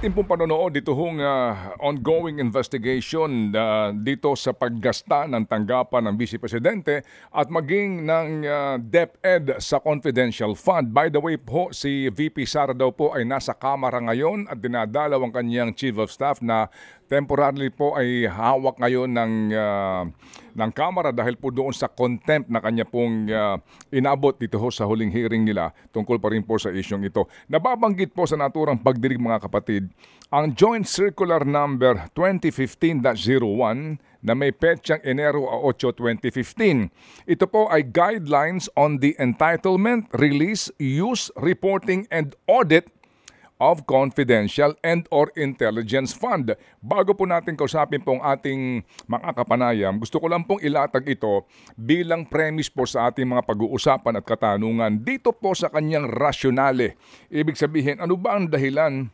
ating pong panonood dito hong ongoing investigation dito sa paggasta ng tanggapan ng Vice Presidente at maging ng DepEd sa confidential fund. By the way po, si VP Sara daw po ay nasa Kamara ngayon at dinadalaw ang kanyang Chief of Staff na temporarily po ay hawak ngayon ng Kamara dahil po doon sa contempt na kanya pong inabot dito ho sa huling hearing nila tungkol pa rin po sa isyong ito. Nababanggit po sa naturang pagdinig mga kapatid, ang Joint Circular Number 2015-01 na may petsang Enero 8, 2015. Ito po ay guidelines on the entitlement, release, use, reporting, and audit of confidential and or intelligence fund. Bago po natin kausapin pong ating mga kapanayam, gusto ko lang pong ilatag ito bilang premise po sa ating mga pag-uusapan at katanungan dito po sa kanyang rasyonale. Ibig sabihin, ano ba ang dahilan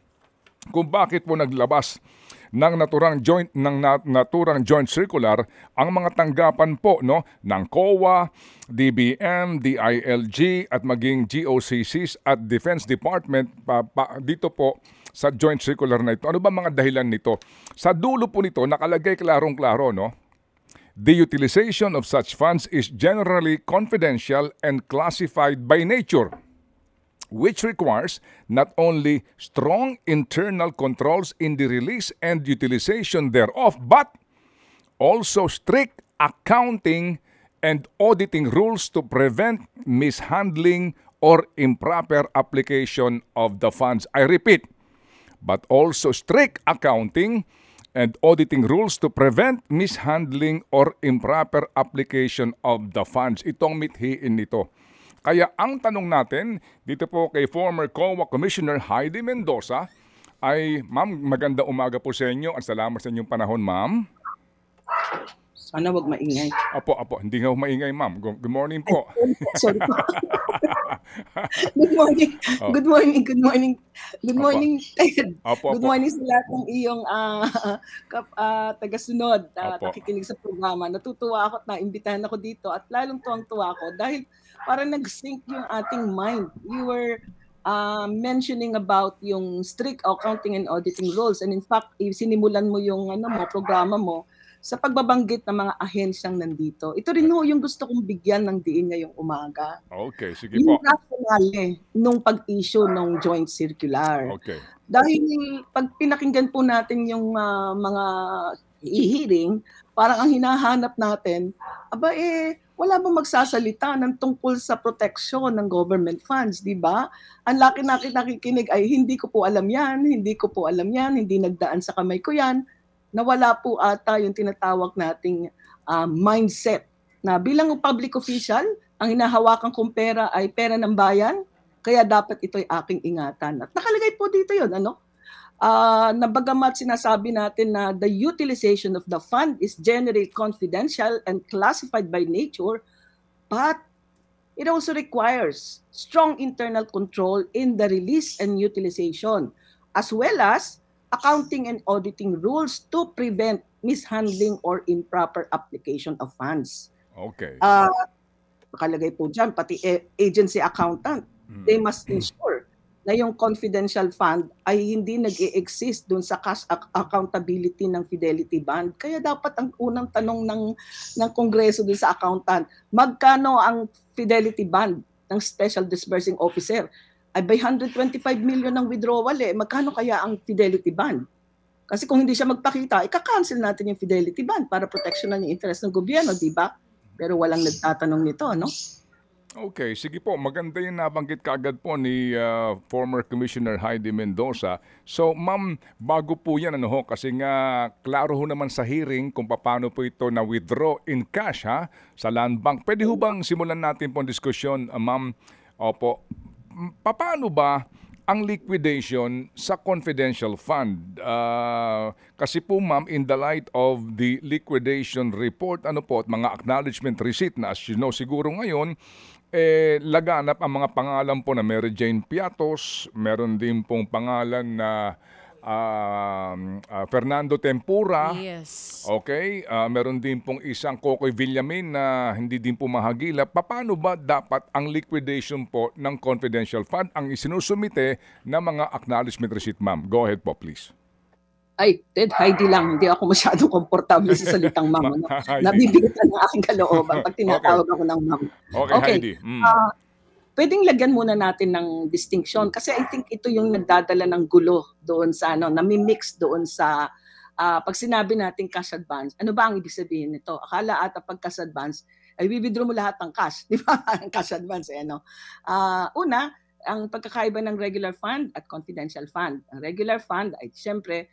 kung bakit po naglabas ng naturang joint circular ang mga tanggapan po ng COA, DBM, DILG at maging GOCCs at Defense Department dito po sa joint circular na ito. Ano ba mga dahilan nito? Sa dulo po nito nakalagay klarong-klaro, the utilization of such funds is generally confidential and classified by nature, which requires not only strong internal controls in the release and utilization thereof, but also strict accounting and auditing rules to prevent mishandling or improper application of the funds. I repeat, but also strict accounting and auditing rules to prevent mishandling or improper application of the funds. Itong mithiin nito. Kaya ang tanong natin dito po kay former COA Commissioner Heidi Mendoza ay, Ma'am, maganda umaga po sa inyo at salamat sa inyong panahon, Ma'am. Sana wag maingay. Apo, hindi nga maingay, Ma'am. Good morning po. Sorry po. Good morning. Oh. Good morning, Ted. Good morning sa lahat ng iyong tagasunod, nakikinig sa programa. Natutuwa ako at naimbitahan ako dito at lalong tuwang-tuwa ako dahil parang nag-sync yung ating mind. You were mentioning about yung strict accounting and auditing rules, and in fact, sinimulan mo yung programa mo sa pagbabanggit ng mga ahensyang nandito. Ito rin ho yung gusto kong bigyan ng diin ngayong umaga. Okay, sige po. Yung rationale nung pag-issue ng joint circular. Okay. Dahil pag pinakinggan po natin yung mga hearing, parang ang hinahanap natin, wala bang magsasalita ng tungkol sa protection ng government funds, di ba? Ang laki nakikinig ay hindi ko po alam yan, hindi nagdaan sa kamay ko yan. Nawala po ata yung tinatawag nating mindset na bilang public official, ang hinahawakan kong pera ay pera ng bayan, kaya dapat ito'y aking ingatan. At nakalagay po dito yun, na bagamat sinasabi natin na the utilization of the fund is generally confidential and classified by nature, but it also requires strong internal control in the release and utilization, as well as accounting and auditing rules to prevent mishandling or improper application of funds. Okay. Nakalagay po dyan, pati agency accountant, they must ensure na yung confidential fund ay hindi nag-e-exist dun sa cash accountability ng Fidelity Bond. Kaya dapat ang unang tanong ng Kongreso dun sa accountant, magkano ang Fidelity Bond ng Special Disbursing Officer? Ay by 125 million ng withdrawal magkano kaya ang Fidelity Bond? Kasi kung hindi siya magpakita, ika-cancel natin yung Fidelity Bond para proteksyonan yung interest ng gobyerno, di ba? Pero walang nagtatanong nito, Okay, sige po. Maganda yung nabanggit kaagad po ni former Commissioner Heidi Mendoza. So, Ma'am, bago po yan, kasi nga, klaro ho naman sa hearing kung paano po ito na withdraw in cash sa Land Bank. Pwede ho bang simulan natin po ang diskusyon, Ma'am? Opo. Paano ba ang liquidation sa confidential fund? Kasi po, Ma'am, in the light of the liquidation report, at mga acknowledgement receipt na as you know, siguro ngayon, laganap ang mga pangalan po na Mary Jane Piatos, meron din pong pangalan na Fernando Tempura. Yes. Okay, meron din pong isang Kokoy Villamin na hindi din po mahagilap. Paano ba dapat ang liquidation po ng confidential fund ang isinusumite ng mga acknowledgement receipt, ma'am? Go ahead po, please. Ay, Ted, Heidi lang. Hindi ako masyadong komportable sa salitang ma'am. Ano? Heidi. Nabibigitan ng aking kalooban pag tinatawag ako ng ma'am. Okay, Heidi. Pwedeng lagyan muna natin ng distinction kasi I think ito yung nagdadala ng gulo doon sa nami-mix doon sa pag sinabi natin cash advance. Ano ba ang ibig sabihin nito? Akala ata pag cash advance ay withdraw mo lahat ng cash, di ba? Cash advance una, ang pagkakaiba ng regular fund at confidential fund. Ang regular fund ay siyempre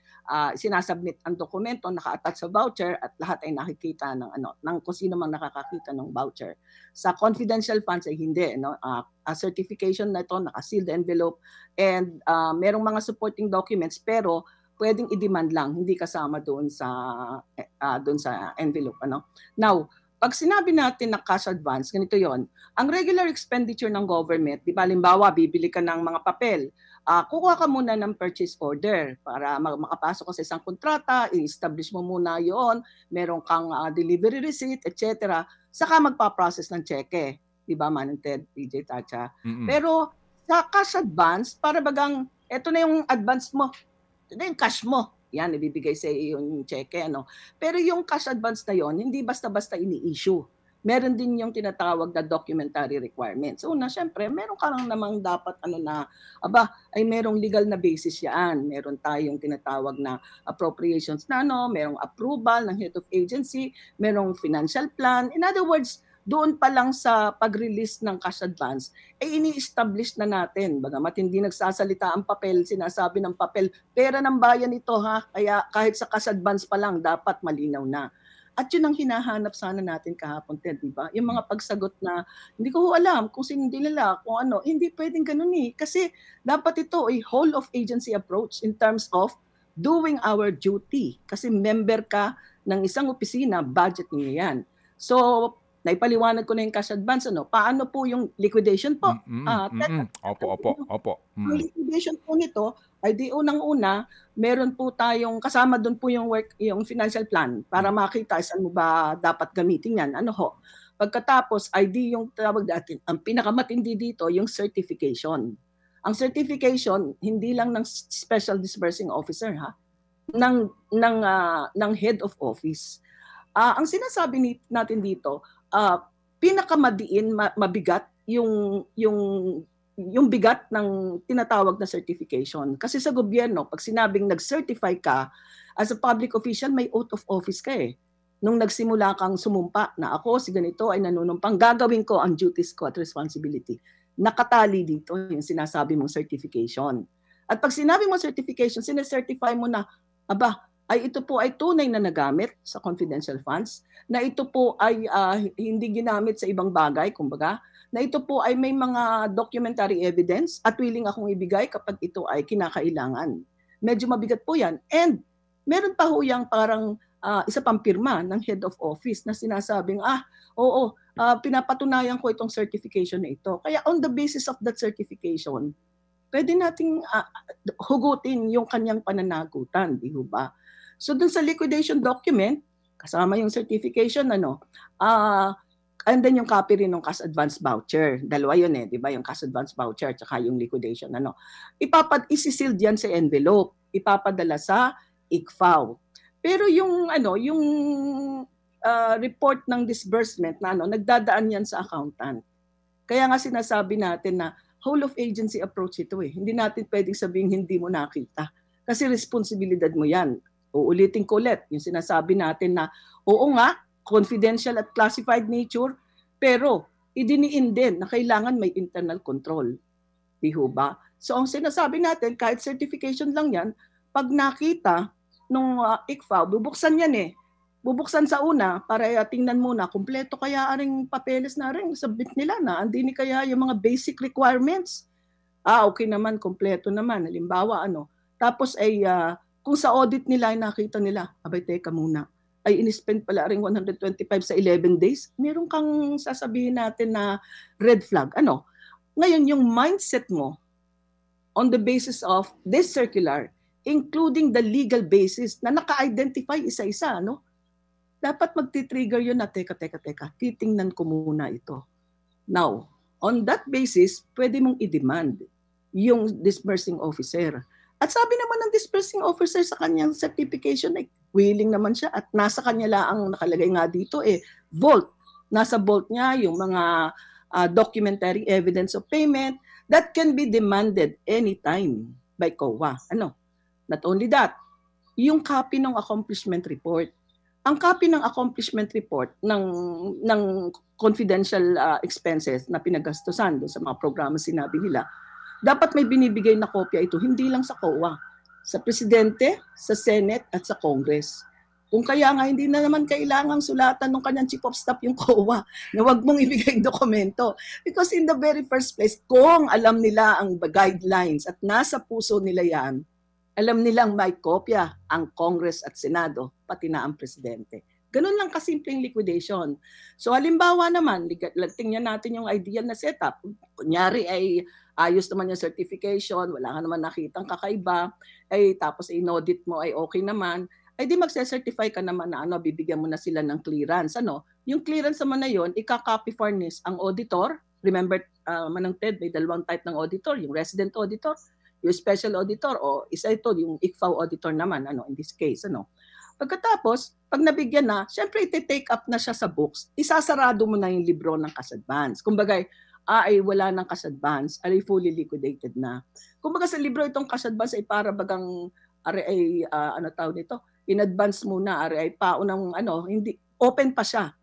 sinasubmit ang dokumento, naka-attach sa voucher at lahat ay nakikita ng kung sino mang nakakakita ng voucher. Sa confidential funds ay hindi, a certification na ito, naka-sealed envelope and merong mga supporting documents pero pwedeng i-demand lang, hindi kasama doon sa envelope, Now, pag sinabi natin na cash advance, ganito 'yon. Ang regular expenditure ng government, di ba, halimbawa, bibili ka ng mga papel, kukuha ka muna ng purchase order para makapasok ka sa isang kontrata, i-establish mo muna 'yon, meron kang delivery receipt, etc. Saka magpa-process ng cheque, di ba, Manong Ted, PJ Tacha. Pero sa cash advance, para bagang eto na yung advance mo, ito na yung cash mo. Yan, ibibigay sa iyo yung cheque. Pero yung cash advance na yon, hindi basta-basta ini-issue. Meron din yung tinatawag na documentary requirements. So, syempre, meron ka lang namang dapat ay merong legal na basis yan. Meron tayong tinatawag na appropriations na merong approval ng head of agency, merong financial plan. In other words, doon pa lang sa pag-release ng cash advance, ay ini-establish na natin. Bagamat hindi nagsasalita ang papel, sinasabi ng papel, pera ng bayan ito ha, kaya kahit sa cash advance pa lang, dapat malinaw na. At yun ang hinahanap sana natin kahapon, Ted, di ba? Yung mga pagsagot na, hindi ko alam kung sino nila, kung hindi pwedeng ganun Kasi dapat ito ay whole of agency approach in terms of doing our duty. Kasi member ka ng isang opisina, budget niyo yan. So, naipaliwanag ko na yung cash advance. Paano po yung liquidation po? Opo. Ang liquidation po nito ay di unang-una, meron po tayong kasama doon po yung financial plan para makita saan mo ba dapat gamitin yan. Pagkatapos ay di yung tawag natin, ang pinakamatindi dito yung certification. Ang certification hindi lang ng special disbursing officer ng head of office. Ang sinasabi natin dito, mabigat yung bigat ng tinatawag na certification. Kasi sa gobyerno, pag sinabing nag-certify ka, as a public official, may oath of office ka Nung nagsimula kang sumumpa na ako, si ganito ay nanunumpang, gagawin ko ang duties ko at responsibility. Nakatali dito yung sinasabi mong certification. At pag sinabi mong certification, sinecertify mo na, ay ito po ay tunay na nagamit sa confidential funds, na ito po ay hindi ginamit sa ibang bagay, kumbaga, na ito po ay may mga documentary evidence at willing akong ibigay kapag ito ay kinakailangan. Medyo mabigat po yan. And meron pa ho yung parang isa pang pirma ng head of office na sinasabing, pinapatunayan ko itong certification na ito. Kaya on the basis of that certification, pwede nating hugutin yung kanyang pananagutan, di ba? So dun sa liquidation document, kasama yung certification, and then yung copy rin ng cash advance voucher. Dalawa yun di ba? Yung cash advance voucher tsaka yung liquidation, isisealed yan sa envelope, ipapadala sa ICFAO. Pero yung report ng disbursement na nagdadaan yan sa accountant. Kaya nga sinasabi natin na whole of agency approach ito Hindi natin pwedeng sabihin hindi mo nakita. Kasi responsibilidad mo yan. Uulitin ko ulit yung sinasabi natin na oo nga, confidential at classified nature, pero idiniin din na kailangan may internal control. Di ba? So ang sinasabi natin, kahit certification lang yan, pag nakita nung ICFAO, bubuksan yan Bubuksan sa una para tingnan muna, kumpleto kaya aring papeles na rin, submit nila na, hindi kaya yung mga basic requirements. Okay naman, kumpleto naman. Halimbawa, Tapos ay, kung sa audit nila ay nakita nila, teka muna, ay in-spend pala rin 125 sa 11 days, meron kang sasabihin natin na red flag. Ngayon, yung mindset mo on the basis of this circular, including the legal basis na naka-identify isa-isa, no? Dapat magti-trigger yun na, teka, titingnan ko muna ito. Now, on that basis, pwede mong i-demand yung disbursing officer. At sabi naman ng disbursing officer sa kanyang certification, willing naman siya at nasa kanya lang nakalagay nga dito vault. Nasa vault niya yung mga documentary evidence of payment that can be demanded anytime by COA. Not only that, yung copy ng accomplishment report. Ang copy ng accomplishment report ng confidential expenses na pinagastusan doon sa mga programa sinabi nila, dapat may binibigay na kopya ito, hindi lang sa COA, sa Presidente, sa Senate at sa Congress. Kung kaya nga hindi na naman kailangang sulatan ng kanyang chief of staff yung COA na wag mong ibigay dokumento. Because in the very first place, kung alam nila ang guidelines at nasa puso nila yan, alam nilang may kopya ang Congress at Senado, pati na ang Presidente. Ganun lang kasimpleng liquidation. So halimbawa naman, tingnan natin yung ideal na setup. Kunyari ay ayos naman yung certification, wala ka naman nakitang kakaiba, tapos in-audit mo ay okay naman, ay di magse-certify ka naman na bibigyan mo na sila ng clearance. Yung clearance naman na yun, ika-copy furnish ang auditor. Remember, Manang Ted, may dalawang type ng auditor, yung resident auditor, yung special auditor, o isa ito, yung ICFAO auditor naman, in this case. Pagkatapos, pag nabigyan na, syempre iti-take up na siya sa books, isasarado mo na yung libro ng cash advance. Kumbaga, ay wala ng cash advance, ay fully liquidated na. Kumbaga sa libro itong cash advance ay para bagang in advance muna, ay paunang hindi open pa siya.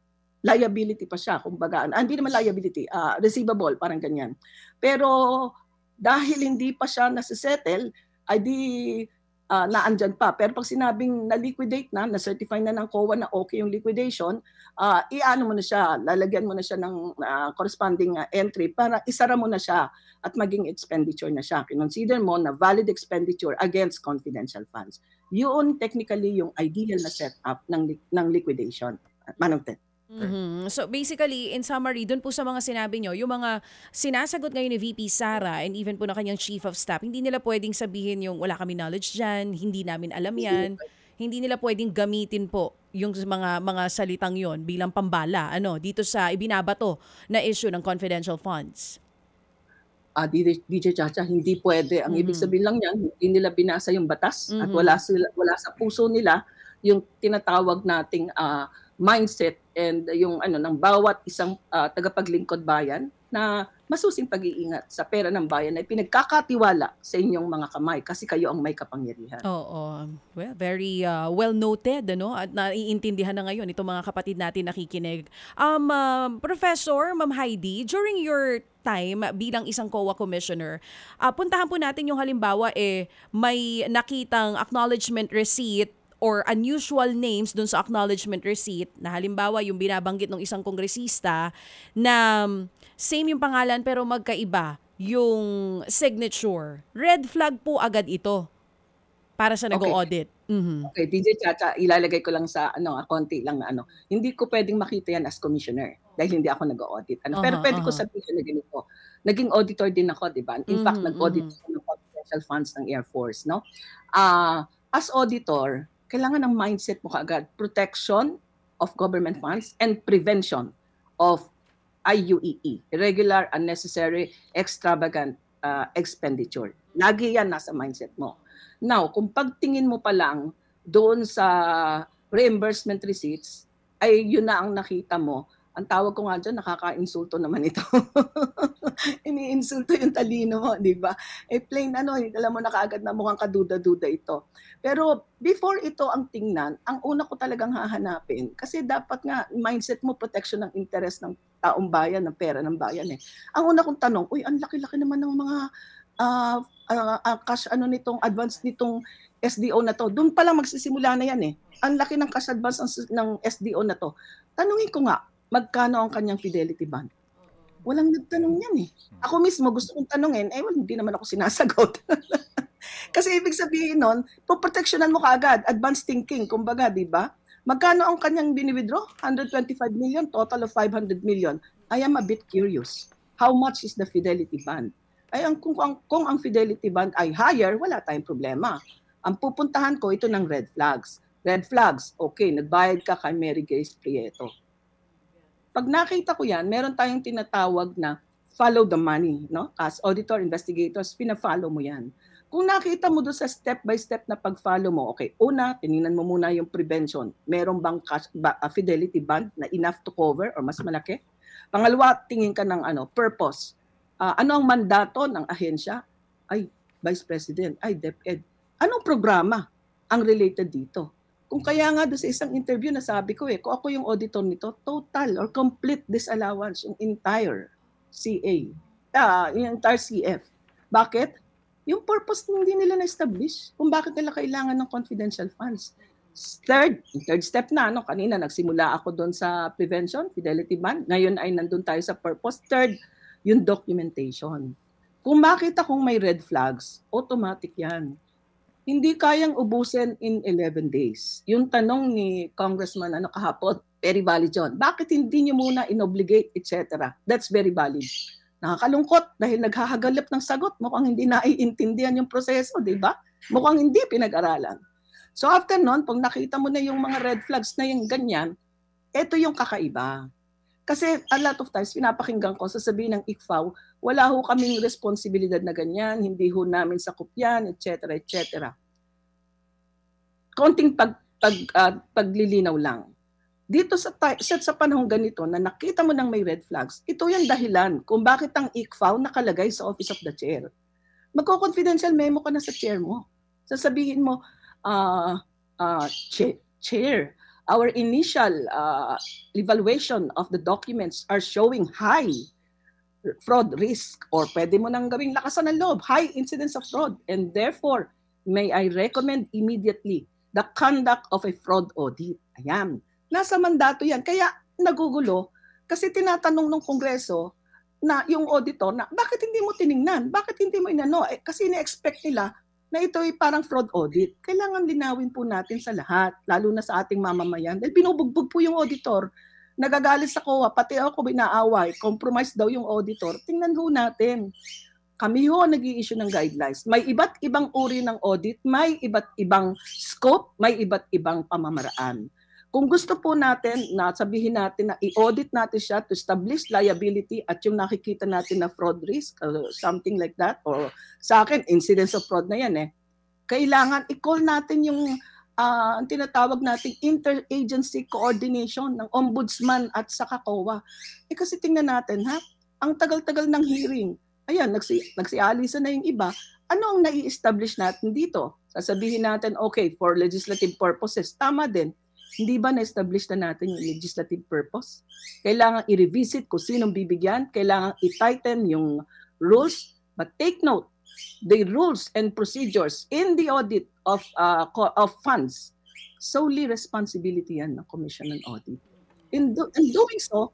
Liability pa siya, kumbaga. Hindi naman liability, receivable, parang ganyan. Pero dahil hindi pa siya nasisettle, ay di naandyan pa. Pero pag sinabing na-liquidate na-certify na ng COA na okay yung liquidation, iano mo na siya, lalagyan mo na siya ng corresponding entry para isara mo na siya at maging expenditure na siya. Consider mo na valid expenditure against confidential funds. Yun technically yung ideal na setup ng liquidation. Manong Ted. So basically, in summary, dun po sa mga sinabi nyo, yung mga sinasagot ngayon ni VP Sara and even po na kanyang Chief of Staff, hindi nila pwedeng sabihin yung wala kami knowledge dyan, hindi namin alam yan, hindi nila pwedeng gamitin po yung mga salitang yon bilang pambala dito sa ibinabato na issue ng confidential funds. DJ Chacha, hindi pwede. Ang ibig sabihin lang yan, hindi nila binasa yung batas at wala sa puso nila yung tinatawag nating mindset and yung ng bawat isang tagapaglingkod bayan na masusing pag-iingat sa pera ng bayan ay pinagkakatiwala sa inyong mga kamay kasi kayo ang may kapangyarihan. Oo. Well, very well noted at naiintindihan na ngayon itong mga kapatid natin nakikinig. Professor, Ma'am Heidi, during your time bilang isang COA commissioner, puntahan po natin yung halimbawa may nakitang acknowledgement receipt or unusual names dun sa acknowledgement receipt na halimbawa yung binabanggit ng isang kongresista na same yung pangalan pero magkaiba yung signature. Red flag po agad ito para sa nag-audit. Okay, DJ Chacha, ilalagay ko lang sa konti lang na hindi ko pwedeng makita yan as commissioner dahil hindi ako nag-audit. Pero pwede ko sabihin na ganito. Naging auditor din ako, di ba? In fact, nag-audit ako ng confidential funds ng Air Force, no? As auditor, kailangan ng mindset mo kaagad, protection of government funds and prevention of IUEE, irregular, unnecessary, extravagant expenditure. Lagi yan nasa mindset mo. Now, kung pagtingin mo pa lang doon sa reimbursement receipts, ay yun na ang nakita mo. Ang tawag ko nga dyan, nakaka-insulto naman ito. Ini-insulto yung talino mo, di ba? Plain alam mo na kaagad na mukhang kaduda-duda ito. Pero before ito ang tingnan, ang una ko talagang hahanapin, kasi dapat nga, mindset mo, protection ng interest ng taong bayan, ng pera ng bayan. Ang una kong tanong, ang laki-laki naman ng mga cash nitong advance nitong SDO na to. Doon pa lang magsisimula na yan Ang laki ng cash advance ng SDO na to. Tanungin ko nga, magkano ang kanyang fidelity bond? Walang nagtanong yan Ako mismo gusto kong tanungin, hindi naman ako sinasagot. Kasi ibig sabihin nun, proteksyonan mo kaagad, advanced thinking, kumbaga, di ba? Magkano ang kanyang bini-withdraw? 125 million, total of 500 million. I am a bit curious. How much is the fidelity bond? Kung ang fidelity bond ay higher, wala tayong problema. Ang pupuntahan ko ito ng red flags. Red flags, okay, nagbayad ka kay Mary Grace Prieto. Pag nakita ko yan, meron tayong tinatawag na follow the money, no? As auditor, investigators, pina-follow mo yan. Kung nakita mo doon sa step-by-step na pag-follow mo, okay, una, tinignan mo muna yung prevention. Meron bang fidelity bond na enough to cover or mas malaki? Pangalawa, tingin ka ng purpose. Ano ang mandato ng ahensya? Ay, Vice President, ay, DepEd. Anong programa ang related dito? Kung kaya nga doon sa isang interview na sabi ko kung ako yung auditor nito, total or complete disallowance yung entire CA, yung entire CF. Bakit? Yung purpose hindi nila na-establish kung bakit nila kailangan ng confidential funds. Third step na, kanina nagsimula ako doon sa prevention, fidelity bond. Ngayon ay nandun tayo sa purpose. Third, yung documentation. Kung makita kong may red flags, automatic yan. Hindi kayang ubusin in 11 days. Yung tanong ni Congressman kahapon, very valid yun. Bakit hindi nyo muna inobligate, etc.? That's very valid. Nakakalungkot dahil naghahagalap ng sagot. Mukhang hindi naiintindihan yung proseso, di ba? Mukhang hindi pinag-aralan. So after nun, pag nakita mo na yung mga red flags na yung ganyan, ito yung kakaiba. Kasi a lot of times, pinapakinggan ko, sasabihin ng ICFAO, wala ho kaming responsibilidad na ganyan, hindi ho namin sakop yan, etc. etc. Konting paglilinaw lang. Dito sa panahong ganito na nakita mo ng may red flags, ito yung dahilan kung bakit ang ICFAO nakalagay sa Office of the Chair. Magko-confidential memo ka na sa chair mo. Sasabihin mo, Chair, our initial evaluation of the documents are showing high fraud risk, or pwede mo nang gawing lakasan ng loob, high incidence of fraud, and therefore, may I recommend immediately the conduct of a fraud audit. Ayan. Nasa mandato yan. Kaya nagugulo kasi tinatanong ng Kongreso na yung auditor na bakit hindi mo tiningnan? Bakit hindi mo inano? Kasi na-expect nila na ito ay parang fraud audit. Kailangan linawin po natin sa lahat, lalo na sa ating mamamayan. Dahil binubugbog po yung auditor. Nagagalit sa COA, pati ako binaaway, compromise daw yung auditor. Tingnan ho natin. Kami ho nag-i-issue ng guidelines. May iba't ibang uri ng audit, may iba't ibang scope, may iba't ibang pamamaraan. Kung gusto po natin na sabihin natin na i-audit natin siya to establish liability at yung nakikita natin na fraud risk, something like that, or sa akin, incidence of fraud na yan kailangan i-call natin yung ang tinatawag nating interagency coordination ng ombudsman at sa COA. Kasi tingnan natin ang tagal-tagal ng hearing. Ayan, nagsialisa na yung iba. Ano ang nai-establish natin dito? Sasabihin natin, okay, for legislative purposes, tama din. Hindi ba na-establish na natin yung legislative purpose? Kailangan i-revisit kung sinong bibigyan. Kailangan i-tighten yung rules. But take note, the rules and procedures in the audit of funds, solely responsibility yan ng Commission on Audit. In doing so,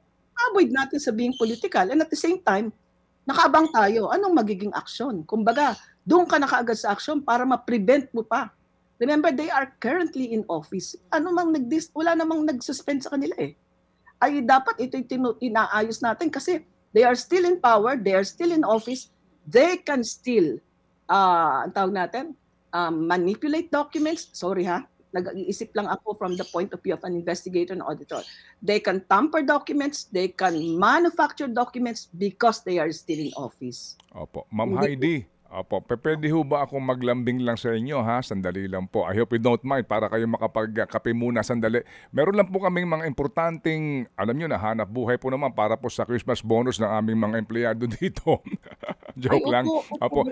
avoid natin sa being political. And at the same time, nakaabang tayo. Anong magiging action? Kumbaga, doon ka na kaagad sa action para ma-prevent mo pa. Remember, they are currently in office. Wala namang nag-suspend sa kanila Ay dapat ito inaayos natin kasi they are still in power, they are still in office, they can still, ang tawag natin, manipulate documents. Sorry nag-iisip lang ako from the point of view of an investigator and auditor. They can tamper documents, they can manufacture documents because they are still in office. Opo. Ma'am Heidi, opo, pwede ho ba akong maglambing lang sa inyo Sandali lang po. I hope you don't mind para kayo makapagkape muna sandali. Meron lang po kaming mga importanteng, alam nyo na, hanap buhay po naman para po sa Christmas bonus ng aming mga empleyado dito. Joke lang. Opo.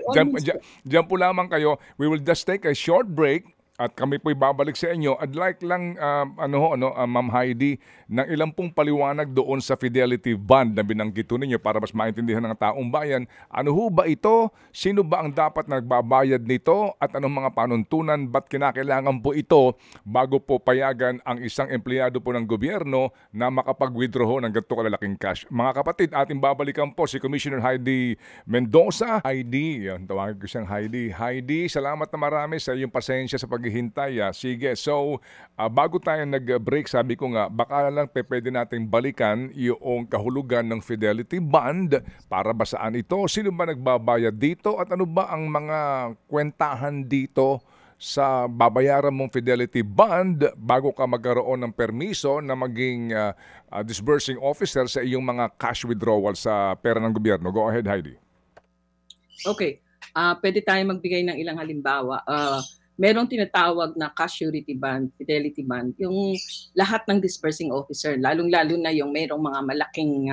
Diyan po lamang kayo. We will just take a short break. At kami po'y babalik sa inyo. I'd like lang, Ma'am Heidi, ng ilang pong paliwanag doon sa fidelity bond na binanggit ninyo para mas maintindihan ng taong bayan. Ano ho ba ito? Sino ba ang dapat nagbabayad nito? At anong mga panuntunan? Ba't kinakailangan po ito bago po payagan ang isang empleyado po ng gobyerno na makapag-withdraw ng ganito kalalaking cash? Mga kapatid, ating babalikan po si Commissioner Heidi Mendoza. Heidi, yan, tawagin ko siyang Heidi. Heidi, salamat na marami sa iyong pasensya sa paghihintay. Sige, so bago tayo nag-break, sabi ko nga, baka lang pwede nating balikan yung kahulugan ng fidelity bond para ba saan ito? Sino ba nagbabayad dito? At ano ba ang mga kwentahan dito sa babayaran mong fidelity bond bago ka magkaroon ng permiso na maging disbursing officer sa iyong mga cash withdrawal sa pera ng gobyerno. Go ahead, Heidi. Okay. Pwede tayong magbigay ng ilang halimbawa. Merong tinatawag na cash surety bond, fidelity bond, yung lahat ng disbursing officer, lalong-lalo na yung merong mga malaking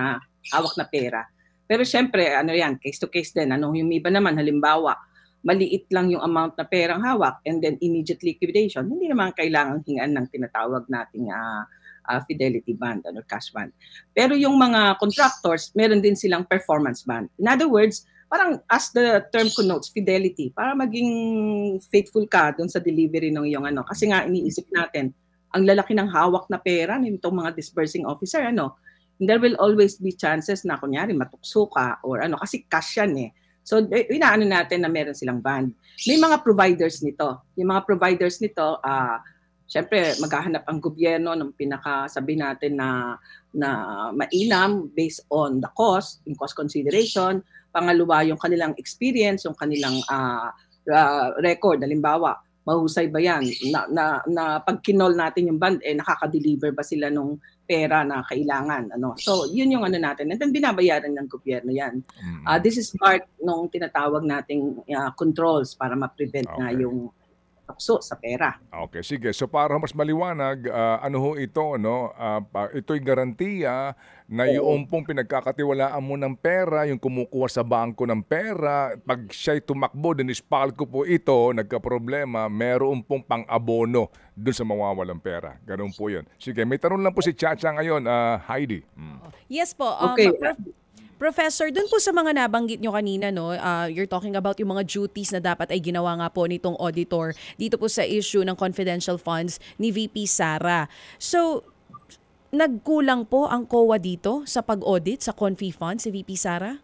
hawak na pera. Pero syempre, ano yan, case to case din. Yung iba naman, halimbawa, maliit lang yung amount na perang hawak and then immediate liquidation, hindi naman kailangang hingaan ng tinatawag nating fidelity bond, cash bond. Pero yung mga contractors, meron din silang performance bond. In other words, parang as the term connotes, fidelity, para maging faithful ka dun sa delivery ng iyong Kasi nga iniisip natin, ang lalaki ng hawak na pera nitong mga disbursing officer, there will always be chances na kunyari matukso ka or kasi cash yan eh. So inaano natin na meron silang bond. May mga providers nito. Yung mga providers nito, syempre maghahanap ang gobyerno ng pinakasabi natin na mainam based on the cost, in cost consideration. Pangalawa, yung kanilang experience, yung kanilang record. Halimbawa, mahusay ba yan? Na pag kinol natin yung band, nakaka-deliver ba sila nung pera na kailangan? So, yun yung natin. And then, binabayaran ng gobyerno yan. This is part nung tinatawag nating controls para ma-prevent na yung tukso sa pera. Okay, sige. So para mas maliwanag, ano ho ito, ito'y garantiya na yung pong pinagkakatiwalaan mo ng pera, yung kumukuha sa bangko ng pera, pag siya'y tumakbo, dinispal ko po ito, nagka-problema, meron pong pang-abono dun sa mawawalang pera. Ganun po yun. Sige, may tanong lang po si Chacha ngayon, Heidi. Yes po. Okay. Professor, dun po sa mga nabanggit nyo kanina, you're talking about yung mga duties na dapat ay ginawa nga po nitong auditor dito po sa issue ng confidential funds ni VP Sara. So, nagkulang po ang COA dito sa pag-audit sa Confi Funds si VP Sara?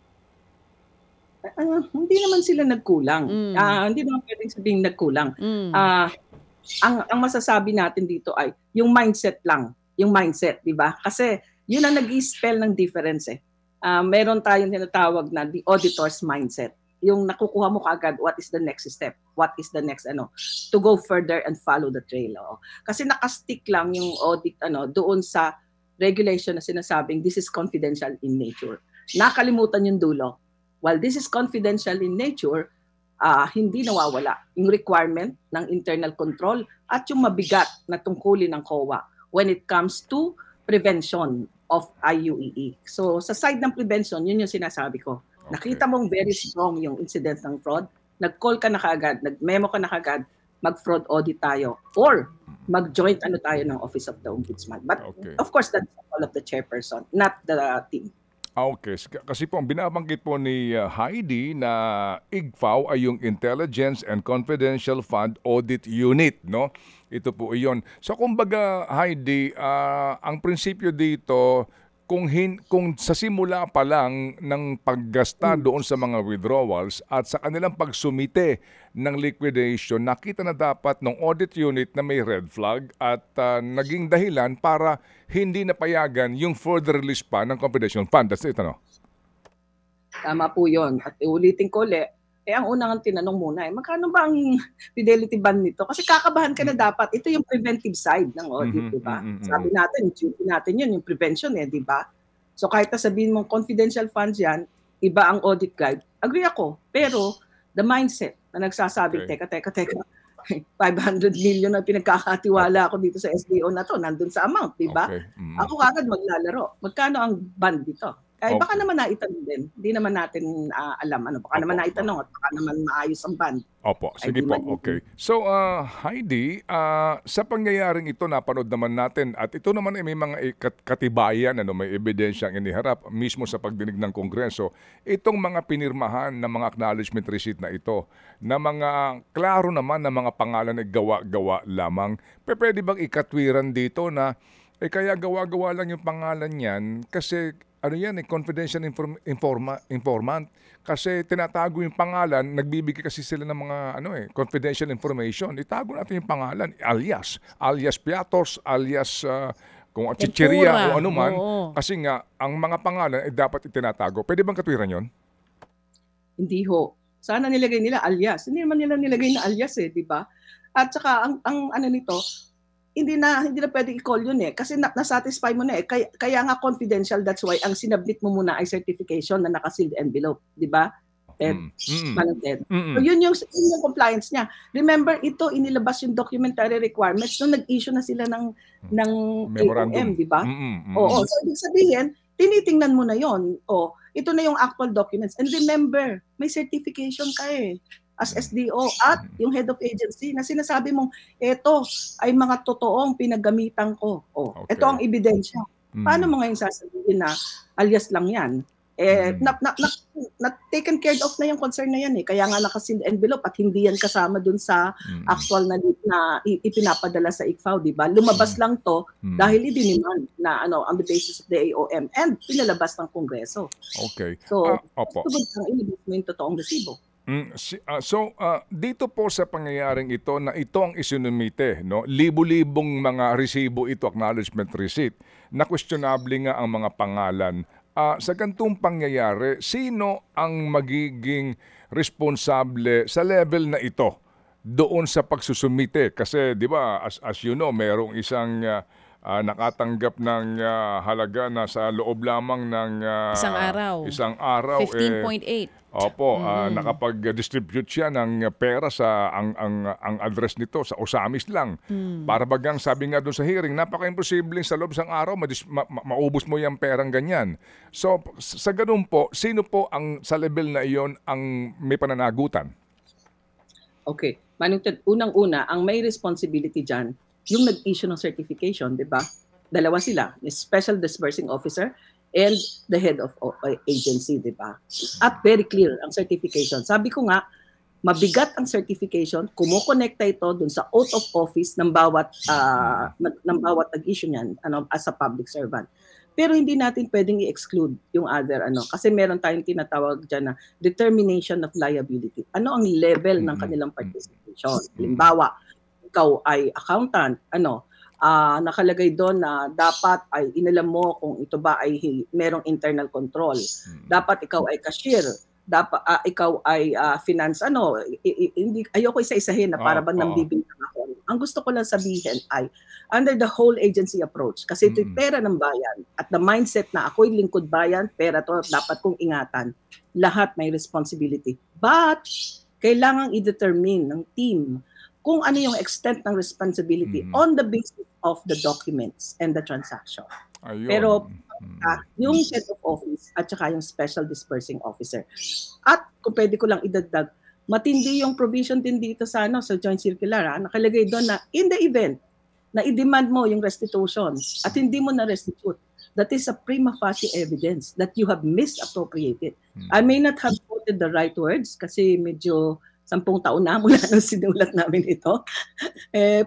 Hindi naman sila nagkulang. Hindi naman pwedeng sabihin nagkulang. Ang masasabi natin dito ay yung mindset lang. Yung mindset, di ba? Kasi yun ang nag-i-spell ng difference eh. Meron tayong tinatawag na the auditor's mindset. Yung nakukuha mo kaagad, what is the next step? What is the next to go further and follow the trail. Kasi nakastick lang yung audit doon sa regulation na sinasabing this is confidential in nature. Nakalimutan yung dulo. While this is confidential in nature, hindi nawawala yung requirement ng internal control at yung mabigat na tungkulin ng COA when it comes to prevention of IUEE. So sa side ng prevention, yun yung sinasabi ko. Okay. Nakita mong very strong yung incidence ng fraud, nag-call ka na kaagad, nag-memo ka na kaagad, mag-fraud audit tayo or mag-joint tayo ng Office of the Ombudsman. But of course, that's all of the chairperson, not the team. Okay. Kasi po, ang binabanggit po ni Heidi na IGFAO ay yung Intelligence and Confidential Fund Audit Unit, no? Ito po iyon. So kumbaga, Heidi, ang prinsipyo dito, kung sa simula pa lang ng paggasta doon sa mga withdrawals at sa kanilang pagsumite ng liquidation, nakita na dapat ng audit unit na may red flag at naging dahilan para hindi napayagan yung further release pa ng confidential fund. That's it, Tama po yun. At ulitin ko ulit, ang unang tinanong muna magkano ba ang fidelity bond nito? Kasi kakabahan ka na dapat. Ito yung preventive side ng audit, di ba? Sabi natin, duty natin yun, yung prevention di ba? So kahit na sabihin mong confidential funds yan, iba ang audit guide, agree ako. Pero the mindset na nagsasabing, teka, 500 million na pinagkakatiwala ako dito sa SDO na to, nandun sa amount, di ba? Okay. Ako kagad maglalaro. Magkano ang bond dito? Baka naman naitanong din. Hindi naman natin alam. Baka naman naitanong at baka naman maayos ang band. Opo, sige po. Okay. So, Heidi, sa pangyayaring ito, napanood naman natin at ito naman ay may mga katibayan, may ebidensyang iniharap mismo sa pagdinig ng Kongreso. Itong mga pinirmahan na mga acknowledgement receipt na ito, na mga klaro naman na mga pangalan ay gawa-gawa lamang. Pwede bang ikatwiran dito na kaya gawa-gawa lang yung pangalan niyan kasi confidential informant kasi tinatago yung pangalan, nagbibigay kasi sila ng mga confidential information. Itago natin yung pangalan, alias Piatos, alias kung Chicheria o ano man. Kasi nga ang mga pangalan ay dapat itinatago. Pwede bang katwiran 'yon? Hindi ho. Sana nilagay nila alias. Hindi naman nila nilagay na alias di ba? At saka ang ano nito, hindi na pwedeng i-call yun eh kasi na-satisfy mo na eh. Kaya nga confidential, that's why ang sinabit mo muna ay certification na naka-sealed envelope, di ba? Ted, Manong Ted. So yun yung compliance niya. Remember, ito inilabas yung documentary requirements nung nag-issue na sila ng AOM, di ba? Oo, so ibig sabihin, tinitingnan mo na yon. O, ito na yung actual documents. And remember, may certification ka eh as SDO at yung head of agency na sinasabi mong ito ay mga totoong pinagamitan ko. O, ito ang ebidensya. Paano mo ngayon sasabihin na alias lang yan? Taken care of na yung concern na yan eh. Kaya nga naka-sealed envelope at hindi yan kasama dun sa actual na ipinapadala sa ICFAO, di ba? Lumabas lang to dahil idiniman na on the basis of the AOM and pinalabas ng Kongreso. Okay. So, tugod kang ilibig mo yung totoong resibo. Dito po sa pangyayaring ito na ito ang isinumite, no? Libo-libong mga resibo ito, acknowledgement receipt, na questionable nga ang mga pangalan. Sa ganitong pangyayari, sino ang magiging responsable sa level na ito doon sa pagsusumite? Kasi 'di ba, as you know, mayroong isang nakatanggap ng halaga na sa loob lamang ng isang araw 15.8. Opo, nakapag-distribute siya ng pera sa ang address nito sa Osamis lang. Para bagang sabi nga doon sa hearing, napaka-imposibleng sa loob ng araw maubos mo yung perang ganyan. So sa ganun po, sino po ang sa level na iyon ang may pananagutan? Okay, Manong Ted, unang-una, ang may responsibility dyan, yung nag-issue ng certification, di ba? Dalawa sila, yung Special Disbursing Officer and the head of agency, di ba? At very clear ang certification. Sabi ko nga, mabigat ang certification, kumukonekta ito dun sa oath of office ng bawat nag-issue niyan as a public servant. Pero hindi natin pwedeng i-exclude yung other kasi meron tayong tinatawag diyan na determination of liability. Ano ang level ng kanilang participation? Halimbawa, ikaw ay accountant, nakalagay doon na dapat ay inalam mo kung ito ba ay merong internal control. Dapat ikaw ay cashier. Dapat ikaw ay finance hindi ayoko isa-isahin na para bang nambibintang ako. Ang gusto ko lang sabihin ay under the whole agency approach kasi ito'y pera ng bayan at the mindset na ako'y lingkod bayan, pera to dapat kong ingatan. Lahat may responsibility. But kailangang i-determine ng team kung ano yung extent ng responsibility on the basis of the documents and the transaction. Ayun. Pero yung head of office at saka yung special disbursing officer. At kung pwede ko lang idagdag, matindi yung provision din dito sa joint circular. Nakalagay doon na in the event na i-demand mo yung restitution at hindi mo na restitute, that is a prima facie evidence that you have misappropriated. I may not have quoted the right words kasi medyo 10 taon na mula nung sinulat namin ito.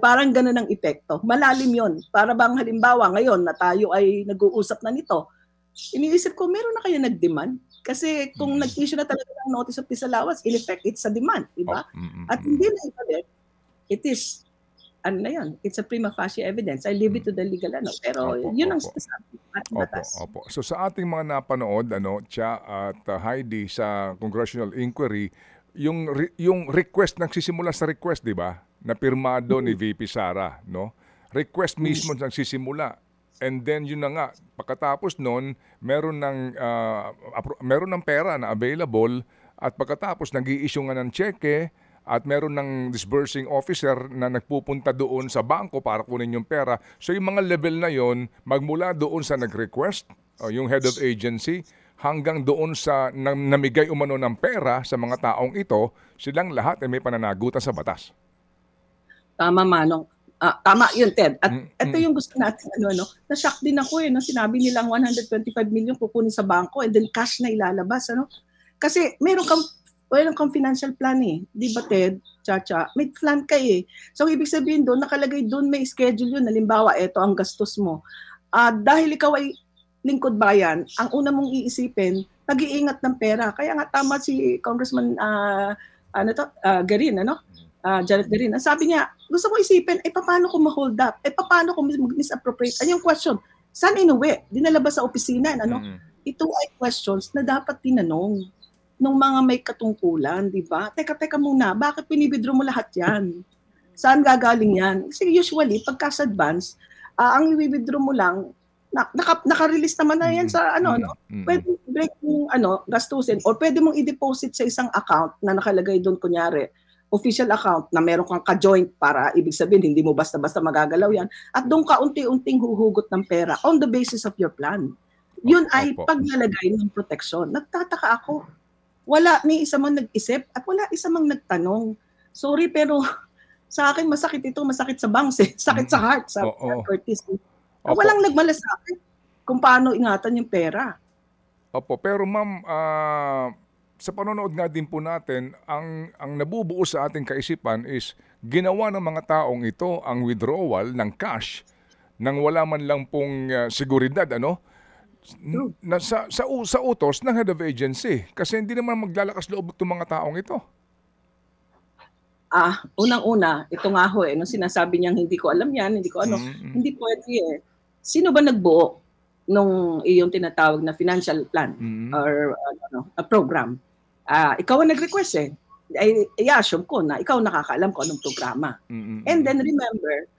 Parang gano'n ang epekto. Malalim yon. Para bang halimbawa ngayon na tayo ay nag-uusap na nito, iniisip ko meron na kayo nag-demand? Kasi kung nag-issue na talaga ng notice of disallowance, in effect, it's a demand. Diba? At hindi na ibalik, it is it's a prima facie evidence. I leave it to the legal Pero yun ang sinasabi ating batas. So sa ating mga napanood, Cha at Heidi sa congressional inquiry, yung request nagsisimula sa request, di ba? Na pirmado ni VP Sara, no? Request mismo nagsisimula. And then yun na nga, pagkatapos noon, meron ng pera na available at pagkatapos nag-i-issue nga ng cheque at meron ng disbursing officer na nagpupunta doon sa bangko para kunin yung pera. So yung mga level na yon, magmula doon sa nag-request, yung head of agency, hanggang doon sa namigay umano ng pera sa mga taong ito, silang lahat ay may pananagutan sa batas. Tama, Manong. Tama yun, Ted. At ito yung gusto natin, na-shock din ako na sinabi nilang 125 million kukunin sa bangko and then cash na ilalabas. Kasi meron kang financial plan Di ba, Ted? Chacha, may plan ka So, ibig sabihin doon, nakalagay doon, may schedule yun. Halimbawa, ito ang gastos mo. Dahil ikaw ay lingkod bayan, ang una mong iisipin, nag-iingat ng pera. Kaya nga tama si Congressman Garin, Janet Garin. Sabi niya, gusto ko isipin, paano ko ma-hold up? Paano ko misappropriate? Yung question, saan inuwi? Dinala ba sa opisina? Ito ay questions na dapat tinanong ng mga may katungkulan, di ba? Teka muna, bakit pinibidro mo lahat yan? Saan gagaling yan? Kasi usually, pag cash advance, ang i-withdraw mo lang, naka-release naman na yan sa ano, no? Pwede break yung gastusin or pwede mong i-deposit sa isang account na nakalagay doon, kunyari, official account na meron kang ka-joint para ibig sabihin hindi mo basta-basta magagalaw yan at doon ka unti-unting huhugot ng pera on the basis of your plan. Yun ay paglalagay ng proteksyon. Nagtataka ako. Wala ni isa man nag-isip at wala isa mang nagtanong. Sorry pero sa akin masakit ito, masakit sa bangs sakit sa heart, sa Curtis. Walang nagmalasakit kung paano ingatan yung pera. Opo, pero ma'am, sa panonood nga din po natin, ang nabubuo sa ating kaisipan is ginawa ng mga taong ito ang withdrawal ng cash nang wala man lang pong seguridad, sa utos ng head of agency. Kasi hindi naman maglalakas loob itong mga taong ito. Unang-una, ito nga ho nung sinasabi niyang hindi ko alam yan, hindi ko hindi pwede Sino ba nagbuo nung iyong tinatawag na financial plan or a program? Ikaw ang nag-request I-assume ko na ikaw nakakaalam kung anong programa. And then remember,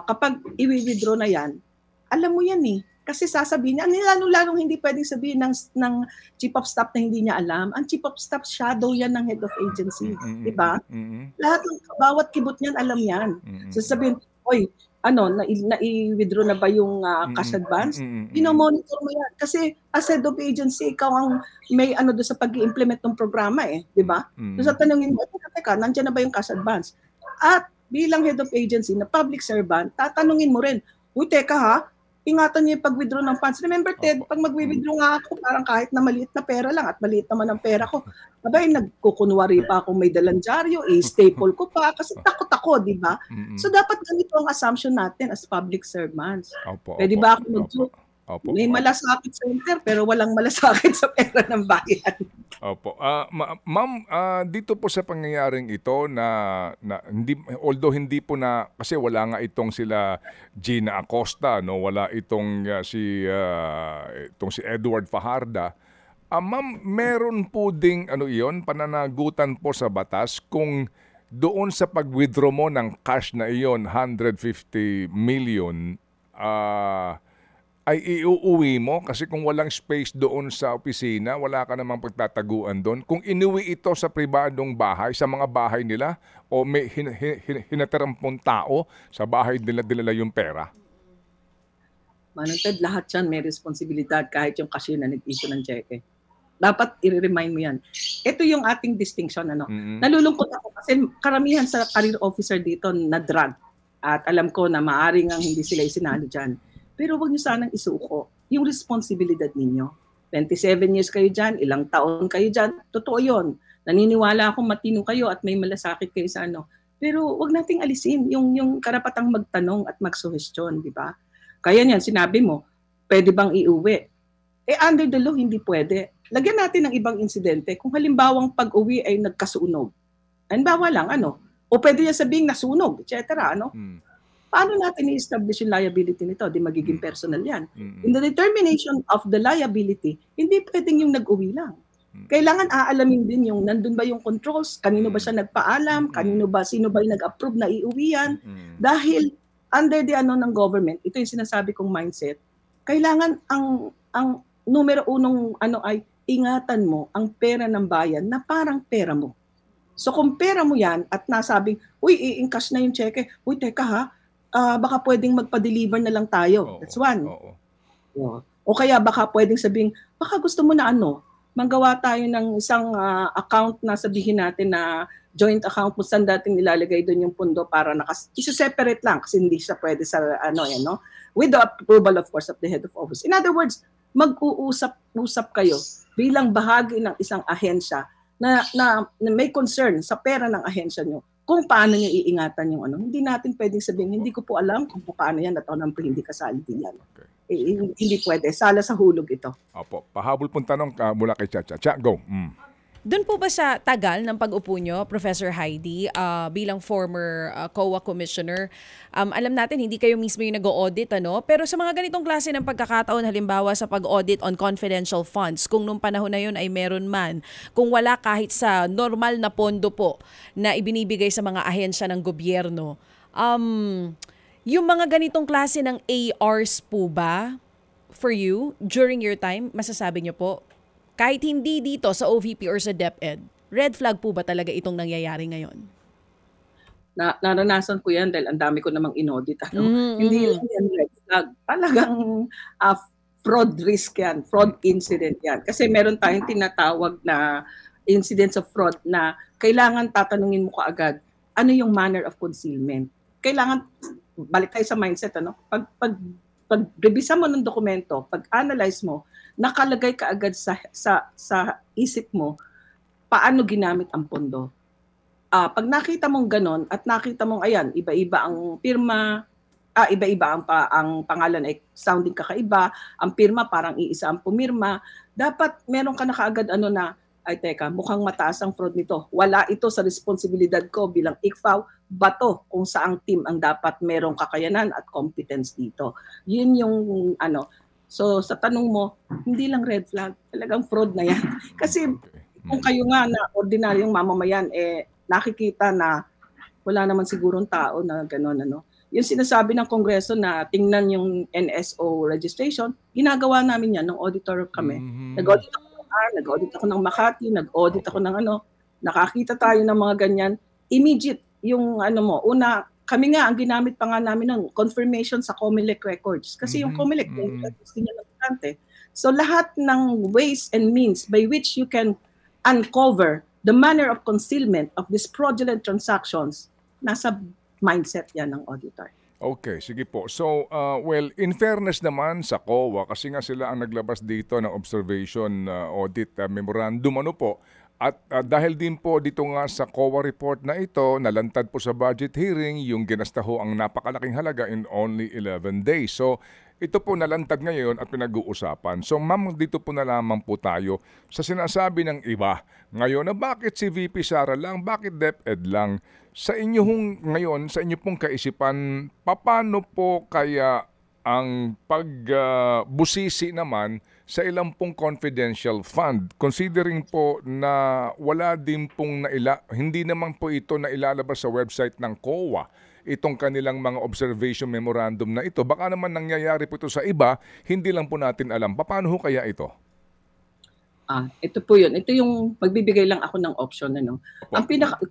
kapag i-withdraw na yan, alam mo yan Kasi sasabihin niya, lalong hindi pwedeng sabihin ng chief of staff na hindi niya alam. Ang chief of staff, shadow yan ng head of agency. Diba? Bawat kibot niyan, alam yan. Sasabihin, oy, na-i-withdraw na ba yung cash advance? Monitor mo yan. Kasi as head of agency, ikaw ang may doon sa pag-i-implement ng programa di ba? So sa tanongin mo, teka, nandiyan na ba yung cash advance? At bilang head of agency na public servant, tatanungin mo rin, uy, teka ha, ingatan niyo yung pag-withdraw ng funds. Remember, Ted, pag mag-withdraw nga ako, parang kahit na maliit na pera lang at maliit naman ang pera ko, nagkukunwari pa akong may dalandyaryo, staple ko pa, kasi takot ako, di ba? So, dapat ganito ang assumption natin as public servants. Pwede ba ako mag-joke? May malasakit sa center, pero walang malasakit sa pera ng bayan. Opo. Ma'am, dito po sa pangyayaring ito na although hindi po kasi wala nga itong sila Gina Acosta, wala itong si Edward Fajarda. Ma'am, meron po ding pananagutan po sa batas kung doon sa pag-withdraw mo ng cash na iyon, 150 million, ay iuuwi mo kasi kung walang space doon sa opisina, wala ka namang pagtataguan doon. Kung inuwi ito sa pribadong bahay, sa mga bahay nila, o may hinatirampong tao sa bahay nila dinala yung pera. Manunted, lahat yan may responsibilidad kahit yung cashier na nag-issue ng cheque. Dapat i-remind mo yan. Ito yung ating distinction. Nalulungkot ako kasi karamihan sa career officer dito na drug. At alam ko na maaring ang hindi sila isinali dyan. Pero huwag niyo sanang isuko yung responsibilidad ninyo. 27 years kayo dyan, ilang taon kayo dyan, totoo yun. Naniniwala akong matino kayo at may malasakit kayo sa Pero huwag nating alisin yung karapatang magtanong at magsuhestyon, di ba? Kaya niyan, sinabi mo, pwede bang iuwi? Under the law, hindi pwede. Lagyan natin ng ibang insidente. Kung halimbawang pag-uwi ay nagkasunog. Halimbawa lang, o pwede niya sabihing nasunog, etc. Paano natin i-establish yung liability nito? Di magiging personal yan. In the determination of the liability, hindi pwedeng yung nag-uwi lang. Kailangan aalamin din yung nandun ba yung controls, kanino ba siya nagpaalam, sino ba yung nag-approve na iuwi yan. Dahil under the ng government, ito yung sinasabi kong mindset, kailangan ang numero unong ay ingatan mo ang pera ng bayan na parang pera mo. So kung pera mo yan at nasabing, uy, i-encash na yung cheque, uy, teka ha, baka pwedeng magpa-deliver na lang tayo. That's one. O kaya baka pwedeng sabing, baka gusto mo na manggawa tayo ng isang account na sabihin natin na joint account mo saan dating nilalagay doon yung pundo para isa-separate lang kasi hindi siya pwede sa with the approval of course of the head of office. In other words, mag-uusap kayo bilang bahagi ng isang ahensya na may concern sa pera ng ahensya nyo kung paano nyo iingatan yung Hindi natin pwedeng sabihin, hindi ko po alam kung paano yan at hindi kasali din yan. Okay. Hindi pwede. Sala sa hulog ito. Opo. Pahabol pong tanong mula kay Chacha. Cha, go. Doon po ba sa tagal ng pag-upo nyo, Professor Heidi, bilang former COA Commissioner, alam natin hindi kayo mismo yung nag-audit, ano? Pero sa mga ganitong klase ng pagkakataon, halimbawa sa pag-audit on confidential funds, kung nung panahon na yun ay meron man, kung wala kahit sa normal na pondo po na ibinibigay sa mga ahensya ng gobyerno, yung mga ganitong klase ng ARs po ba for you during your time, masasabi nyo po, kahit hindi dito sa OVP or sa DepEd, red flag po ba talaga itong nangyayari ngayon? Naranasan ko yan dahil ang dami ko namang inaudit. Hindi lang yan red flag. Talagang fraud risk yan, fraud incident yan. Kasi meron tayong tinatawag na incidents of fraud na kailangan tatanungin mo kaagad, ano yung manner of concealment? Kailangan, balik tayo sa mindset, pag revisa mo ng dokumento, pag analyze mo, nakalagay ka agad sa isip mo paano ginamit ang pondo. Pag nakita mong ganon at nakita mong ayan, iba-iba ang pirma, iba-iba ang pangalan ay sounding kakaiba, ang pirma parang iisa ang pumirma, dapat meron ka na kaagad na, ay teka, mukhang mataas ang fraud nito. Wala ito sa responsibilidad ko bilang ICFAO, bato kung saang team ang dapat merong kakayanan at competence dito. Yun yung So sa tanong mo, hindi lang red flag, talagang fraud na yan. Kasi kung kayo nga na ordinaryong mamamayan, nakikita na wala naman sigurong tao na gano'n. Yung sinasabi ng Kongreso na tingnan yung NSO registration, ginagawa namin yan, ng auditor kami. Nag-audit ako ng R, nag-audit ako ng Makati, nag-audit ako ng nakakita tayo ng mga ganyan. Immediate yung una, kami nga, ang ginamit pa nga namin ng confirmation sa COMELEC records. Kasi yung COMELEC, gusto niya importante. So lahat ng ways and means by which you can uncover the manner of concealment of these fraudulent transactions, nasa mindset yan ng auditor. Okay, sige po. So, in fairness naman sa COA, kasi nga sila ang naglabas dito ng observation audit memorandum, At dahil din po dito nga sa COA report na ito, nalantad po sa budget hearing yung ginastaho ang napakalaking halaga in only 11 days. So ito po nalantad ngayon at pinag-uusapan. So ma'am, dito po na lamang po tayo sa sinasabi ng iba ngayon na bakit si VP Sara lang, bakit DepEd lang. Sa inyo ngayon, sa inyo pong kaisipan, paano po kaya ang pagbusisi naman sa ilang pong confidential fund, considering po na wala din pong hindi naman po ito na ilalabas sa website ng COA, itong kanilang mga observation memorandum na ito. Baka naman nangyayari po ito sa iba, hindi lang po natin alam. Paano ho kaya ito? Ito po yun. Ito yung magbibigay lang ako ng option.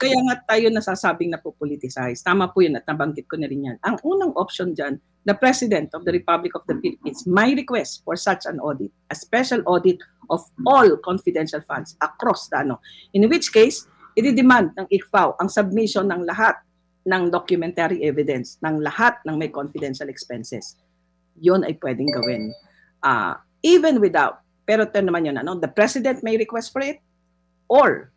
Kaya nga tayo nasasabing napopoliticize. Tama po yun at nabanggit ko na rin yan. Ang unang option dyan, the President of the Republic of the Philippines may request for such an audit, a special audit of all confidential funds across the In which case, i-demand ng ICFAO ang submission ng lahat ng documentary evidence, ng lahat ng may confidential expenses. Yun ay pwedeng gawin. Even without, pero ito naman yun, the President may request for it, or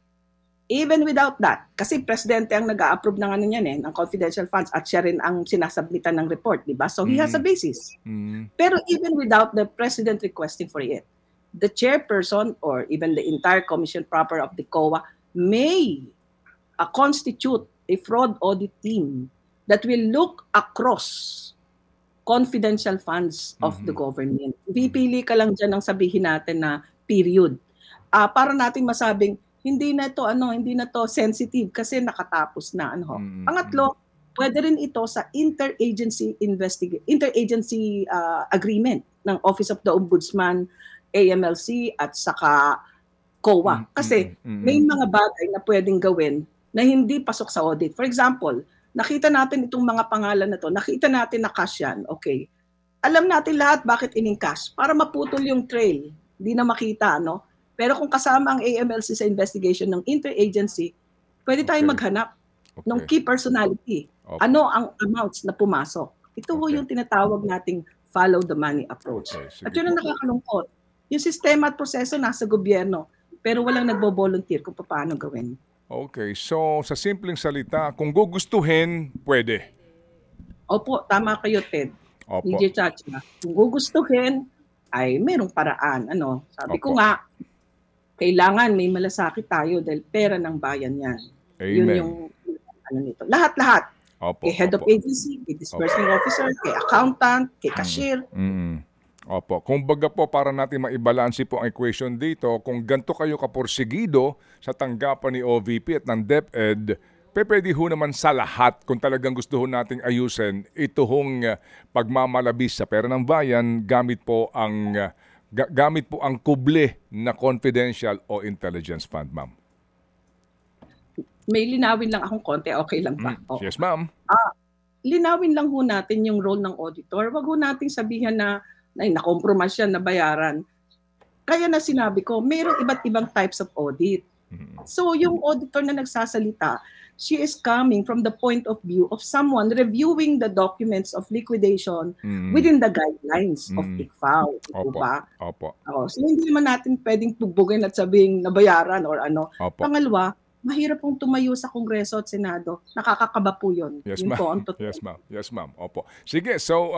even without that, kasi Presidente ang nag-a-approve ng confidential funds at siya rin ang sinasubmitan ng report, di ba? So he has a basis. Pero even without the President requesting for it, the chairperson or even the entire commission proper of the COA may constitute a fraud audit team that will look across confidential funds of the government. Pipili ka lang dyan ng sabihin natin na period. Para natin masabing, hindi na to sensitive kasi nakatapos na. Pangatlo, pwede rin ito sa interagency agreement ng Office of the Ombudsman, AMLC at saka COA. Kasi may mga bagay na pwedeng gawin na hindi pasok sa audit. For example, nakita natin itong mga pangalan na to, nakita natin na cash yan, okay. Alam natin lahat bakit in-cash, para maputol yung trail, hindi na makita, Pero kung kasama ang AMLC sa investigation ng interagency, pwede tayong maghanap ng key personality. Ano ang amounts na pumasok? Ito ho yung tinatawag nating follow the money approach. At yun ang nakakalungkot. Yung sistema at proseso nasa gobyerno, pero walang nagbo-volunteer kung paano gawin. Okay, so sa simpleng salita, kung gugustuhin, pwede. Opo, tama kayo, Ted. Opo. DJ Chacha. Kung gugustuhin, ay merong paraan. Sabi ko nga, kailangan may malasakit tayo dahil pera ng bayan yan. Yun Amen. yung ano nito. Lahat-lahat. Opo, Kay head of opo. agency, kay disbursing officer, kay accountant, kay cashier. Opo. Kumbaga po, para natin maibalansi po ang equation dito, kung ganito kayo kaporsigido sa tanggapan ni OVP at ng DepEd, pwede ho naman sa lahat, kung talagang gusto ho nating ayusin, ito hong pagmamalabis sa pera ng bayan gamit po ang kuble na confidential o intelligence fund, ma'am. May linawin lang akong konti, okay lang ba? Yes, ma'am. Linawin lang ho natin yung role ng auditor. Wag ho nating sabihan na na-compromise yan, nabayaran. Kaya na sinabi ko, mayroong iba't ibang types of audit. So yung auditor na nagsasalita, she is coming from the point of view of someone reviewing the documents of liquidation within the guidelines of ICFAO. Opo. Ba? Opo. So hindi naman natin pwedeng tugbugin at sabing nabayaran or ano. Opo. Pangalawa, mahirap pong tumayo sa Kongreso at Senado. Nakakakaba po yun. Yes, Yun ma'am. po ang totoo. Yes, ma'am. Yes, ma'am. Opo. Sige, so,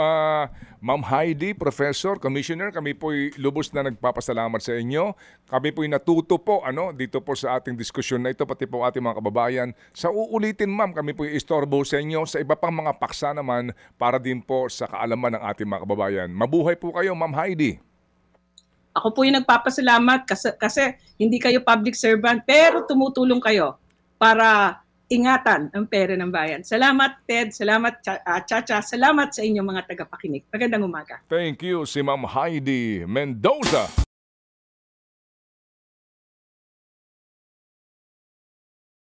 Ma'am Heidi, Professor, Commissioner, kami po'y lubos na nagpapasalamat sa inyo. Kami po'y natuto po dito po sa ating diskusyon na ito, pati po ating mga kababayan. Sa uulitin, ma'am, kami po'y istorbo sa inyo sa iba pang mga paksa naman para din po sa kaalaman ng ating mga kababayan. Mabuhay po kayo, Ma'am Heidi. Ako po yung nagpapasalamat kasi hindi kayo public servant pero tumutulong kayo para ingatan ang pera ng bayan. Salamat Ted, salamat Chacha, salamat sa inyong mga tagapakinig. Magandang umaga. Thank you, si Ma'am Heidi Mendoza.